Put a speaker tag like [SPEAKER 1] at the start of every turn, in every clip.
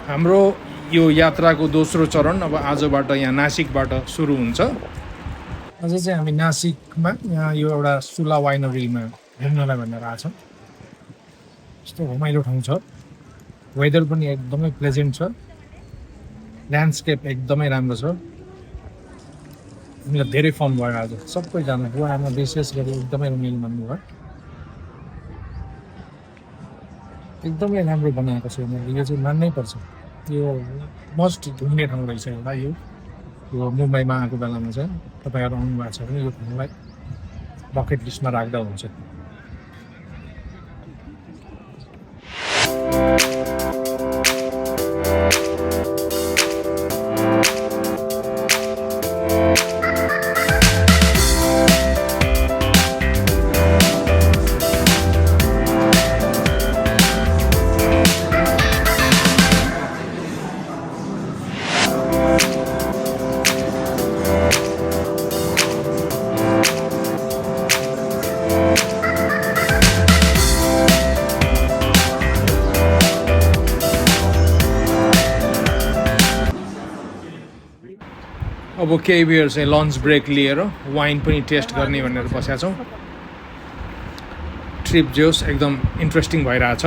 [SPEAKER 1] हाम्रो यो यात्राको दोस्रो चरण अब आजबाट यहाँ नासिकबाट सुरु हुन्छ। आज चाहिँ हामी नासिकमा यहाँ यो एउटा सुला वाइनरीमा घुम्नलाई भनेर आएको छौँ। यस्तो रमाइलो ठाउँ छ, वेदर पनि एकदमै प्लेजेन्ट छ, ल्यान्डस्केप एकदमै राम्रो छ। हामीलाई धेरै फन भयो आज, सबैजना बुवाआमा विशेष गरी एकदमै रमाइलो मान्नुभयो। एकदमै राम्रो बनाएको छ यिनीहरूले, यो चाहिँ मान्नै पर्छ। यो मस्ट घुम्ने ठाउँ रहेछ एउटा यो मुम्बईमा आएको बेलामा चाहिँ तपाईँहरू आउनु भएको छ भने यो ठाउँलाई बकेट लिस्टमा राख्दा हुन्छ। अब केही बेर चाहिँ लन्च ब्रेक लिएर वाइन पनि टेस्ट गर्ने भनेर बसेका छौँ। ट्रिप जोस् एकदम इन्ट्रेस्टिङ भइरहेछ।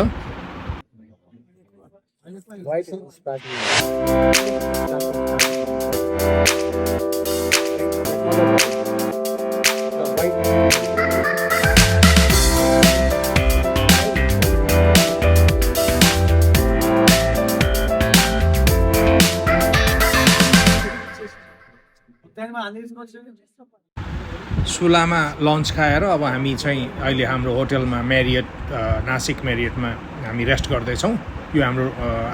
[SPEAKER 1] सुलामा लन्च खाएर अब हामी चाहिँ अहिले हाम्रो होटलमा म्यारियट नासिक म्यारियटमा हामी रेस्ट गर्दैछौँ। यो हाम्रो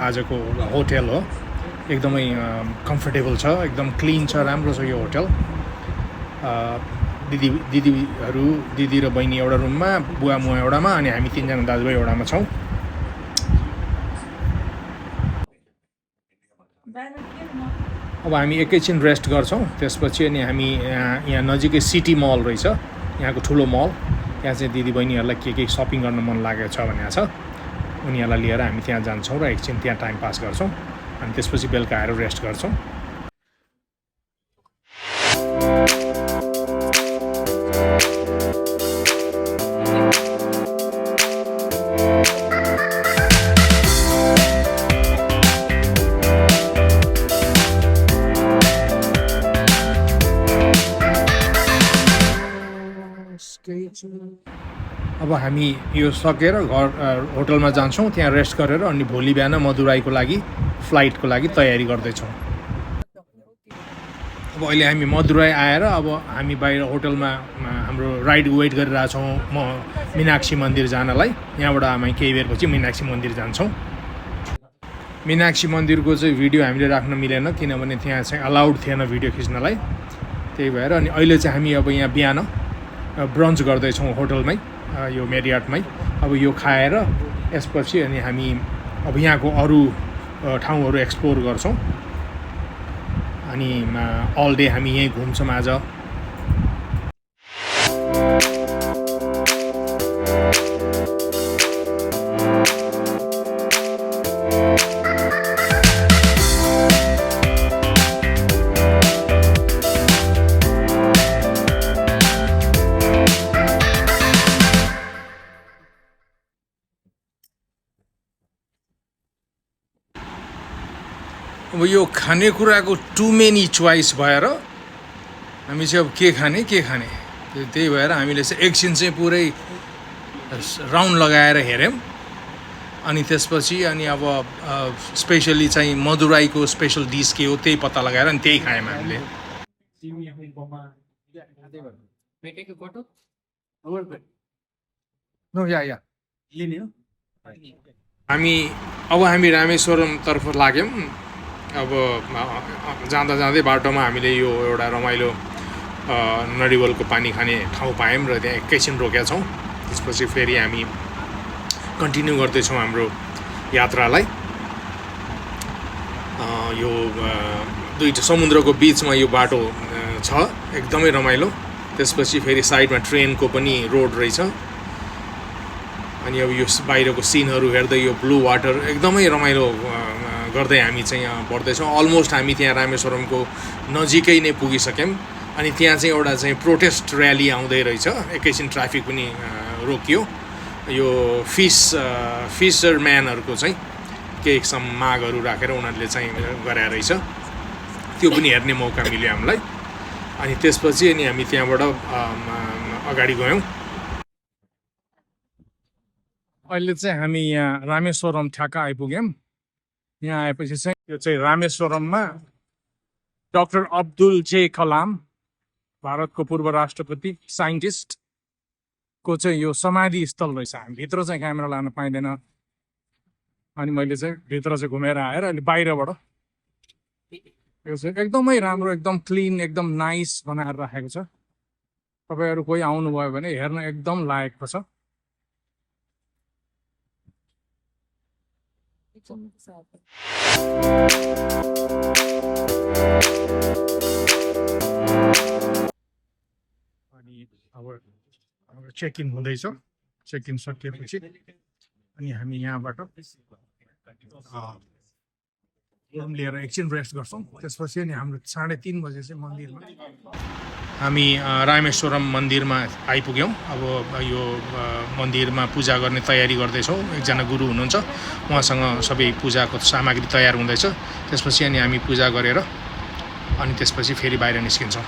[SPEAKER 1] आजको होटल हो, एकदमै कम्फर्टेबल छ, एकदम क्लिन छ, राम्रो छ यो होटल। दिदी र बहिनी एउटा रुममा, बुवा मुवा एउटामा, अनि हामी तिनजना दाजुभाइ एउटामा छौँ। अब हामी एकैछिन रेस्ट गर्छौँ, त्यसपछि अनि हामी यहाँ नजिकै सिटी मल रहेछ, यहाँको ठुलो मल, त्यहाँ चाहिँ दिदी बहिनीहरूलाई के सपिङ गर्न मन लागेको छ भनेको छ, उनीहरूलाई लिएर हामी त्यहाँ जान्छौँ र एकछिन त्यहाँ टाइम पास गर्छौँ, अनि त्यसपछि बेलुका आएर रेस्ट गर्छौँ। अब हामी यो सकेर घर होटलमा जान्छौँ, त्यहाँ रेस्ट गरेर अनि भोलि बिहान मदुराईको लागि फ्लाइटको लागि तयारी गर्दैछौँ। अब अहिले हामी मदुराई आएर अब हामी बाहिर होटलमा हाम्रो राइड वेट गरिरहेछौँ मीनाक्षी मन्दिर जानलाई। यहाँबाट हामी केही बेरपछि मीनाक्षी मन्दिर जान्छौँ। मीनाक्षी मन्दिरको चाहिँ भिडियो हामीले राख्न मिलेन, किनभने त्यहाँ चाहिँ अलाउड थिएन भिडियो खिच्नलाई, त्यही भएर। अनि अहिले चाहिँ हामी अब यहाँ बिहान ब्रन्च गर्दैछौँ होटलमै, यो मेरियटमै। अब यो खाएर यसपछि अनि हामी अब यहाँको अरू ठाउँहरू एक्सप्लोर गर्छौँ, अनि अल डे हामी यहीँ घुम्छौँ आज। अब यो खानेकुराको टु मेनी चोइस भएर हामी चाहिँ अब के खाने त्यही भएर हामीले चाहिँ एकछिन चाहिँ पुरै राउन्ड लगाएर हेऱ्यौँ, अनि त्यसपछि अनि अब स्पेसली चाहिँ मदुराईको स्पेसल डिस के हो त्यही पत्ता लगाएर अनि त्यही खायौँ हामीले। हामी रामेश्वरमतर्फ लाग्यौँ। अब जाँदा जाँदै बाटोमा हामीले यो एउटा रमाइलो नरिवलको पानी खाने ठाउँ पायौँ र त्यहाँ एकैछिन रोकेका छौँ। त्यसपछि फेरि हामी कन्टिन्यू गर्दैछौँ हाम्रो यात्रालाई। यो दुईटा समुद्रको बिचमा यो बाटो छ, एकदमै रमाइलो। त्यसपछि फेरि साइडमा ट्रेनको पनि रोड रहेछ, अनि अब यो बाहिरको सिनहरू हेर्दै यो ब्लू वाटर एकदमै रमाइलो गर्दै हामी चाहिँ बढ्दैछौँ। अलमोस्ट हामी त्यहाँ रामेश्वरमको नजिकै नै पुगिसक्यौँ। अनि त्यहाँ चाहिँ एउटा चाहिँ प्रोटेस्ट र्याली आउँदै रहेछ। एकैछिन ट्राफिक पनि रोकियो। यो फिसरम्यानहरूको चाहिँ केही किसिम मागहरू राखेर उनीहरूले चाहिँ गरे रहेछ। त्यो पनि हेर्ने मौका मिल्यो हामीलाई। अनि त्यसपछि अनि हामी त्यहाँबाट अगाडि गयौँ। अहिले चाहिँ हामी यहाँ रामेश्वरम ठ्याक्क आइपुग्यौँ। यहाँ आएपछि चाहिँ यो चाहिँ रामेश्वरममा डाक्टर अब्दुल जे कलाम, भारतको पूर्व राष्ट्रपति साइन्टिस्टको चाहिँ यो समाधि स्थल रहेछ। हामी भित्र चाहिँ क्यामेरा लान पाइँदैन। अनि मैले चाहिँ भित्र चाहिँ घुमेर आएर अहिले बाहिरबाट यो चाहिँ एकदमै राम्रो, एकदम क्लिन, एकदम नाइस बनाएर राखेको छ। तपाईँहरू कोही आउनुभयो भने हेर्न एकदम लायकको छ। अनि अब चेक इन हुँदैछ। चेक इन सकिएपछि अनि हामी यहाँबाट रुम लिएर एकछिन रेस्ट गर्छौँ। त्यसपछि अनि हाम्रो 3:30 बजे चाहिँ मन्दिरमा हामी रामेश्वरम मन्दिरमा आइपुग्यौँ। अब यो मन्दिरमा पूजा गर्ने तयारी गर्दैछौँ। एकजना गुरु हुनुहुन्छ, उहाँसँग सबै पूजाको सामग्री तयार हुँदैछ। त्यसपछि अनि हामी पूजा गरेर अनि त्यसपछि फेरि बाहिर निस्किन्छौँ।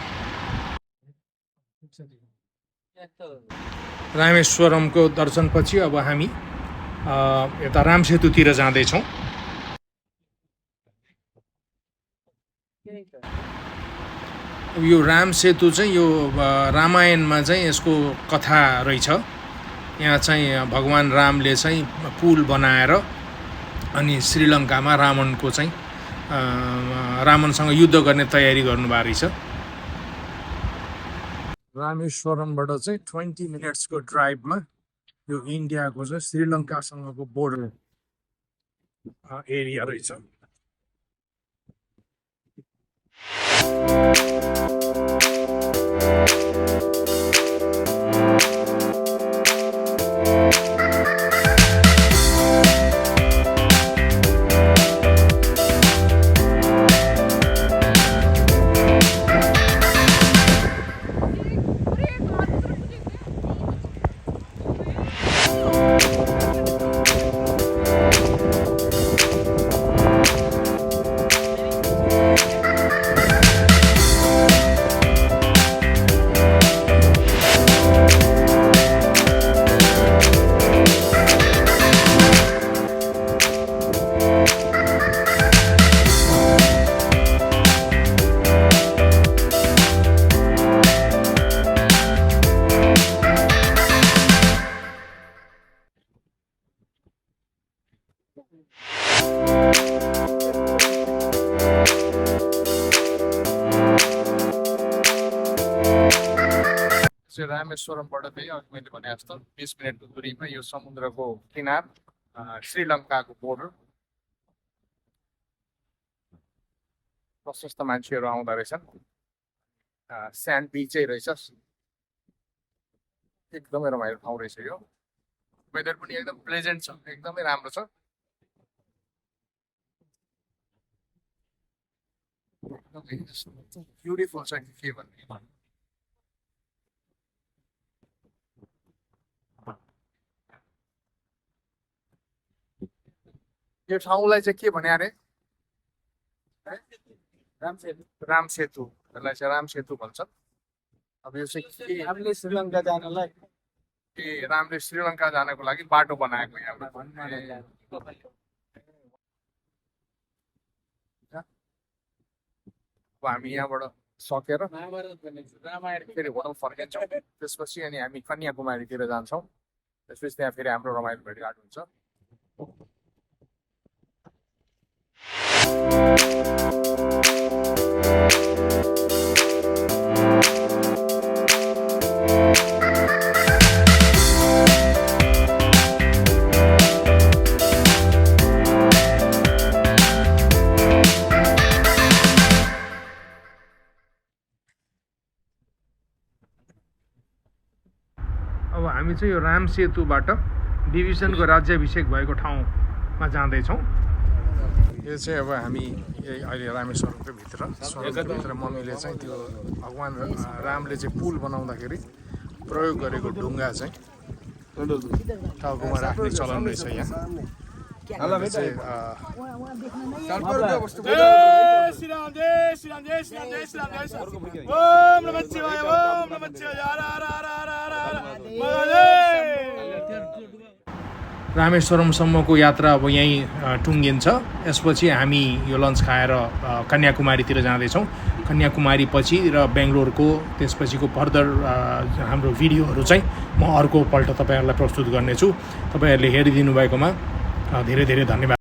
[SPEAKER 1] रामेश्वरमको दर्शनपछि अब हामी यता रामसेतुतिर जाँदैछौँ। यो रामसेतु चाहिँ यो रामायणमा चाहिँ यसको कथा रहेछ। यहाँ चाहिँ भगवान रामले चाहिँ पुल बनाएर अनि श्रीलङ्कामा रावणको चाहिँ रावणसँग युद्ध गर्ने तयारी गर्नुभएको रहेछ। रामेश्वरमबाट चाहिँ 20 मिनट्सको ड्राइभमा यो इन्डियाको चाहिँ श्रीलङ्कासँगको बोर्डर एरिया रहेछ। रामेश्वरमबाट चाहिँ अघि मैले भने जस्तो 20 मिनटको दूरीमा यो समुद्रको किनार श्रीलङ्काको बोर्डर। प्रशस्त मान्छेहरू आउँदो रहेछन्। स्यान्ड बिचै रहेछ। एकदमै रमाइलो ठाउँ रहेछ यो। वेदर पनि एकदम प्लेजेन्ट छ, एकदमै राम्रो छ। ब्युटिफुल छ के भन्ने। यो ठाउँलाई चाहिँ के भने अरे रामसेतु, यसलाई चाहिँ रामसेतु भन्छ। अब यो चाहिँ रामले श्रीलङ्का जानलाई रामले श्रीलङ्का जानको लागि बाटो बनाएको यहाँ। अब हामी यहाँबाट सकेर रामायण फेरि होटल फर्किन्छौँ। त्यसपछि अनि हामी कन्याकुमारीतिर जान्छौँ। त्यसपछि त्यहाँ फेरि हाम्रो रमाइलो भेटघाट हुन्छ। अब हामी चाहिँ यो रामसेतुबाट डिभिजनको राज्याभिषेक भएको ठाउँमा जाँदैछौँ। यो चाहिँ अब हामी यही अहिले रामेश्वरमकै भित्र स्वर्गभित्र मम्मीले चाहिँ त्यो भगवान् रामले चाहिँ पुल बनाउँदाखेरि प्रयोग गरेको ढुङ्गा चाहिँ टाउकोमा राख्ने चलन रहेछ यहाँ रामेश्वरमसम्मको यात्रा अब यहीँ टुङ्गिन्छ। यसपछि हामी यो लन्च खाएर कन्याकुमारीतिर जाँदैछौँ। कन्याकुमारी पछि र बेङ्गलोरको त्यसपछिको फर्दर हाम्रो भिडियोहरू चाहिँ म अर्कोपल्ट तपाईँहरूलाई प्रस्तुत गर्नेछु। तपाईँहरूले हेरिदिनु भएकोमा धेरै धेरै धन्यवाद।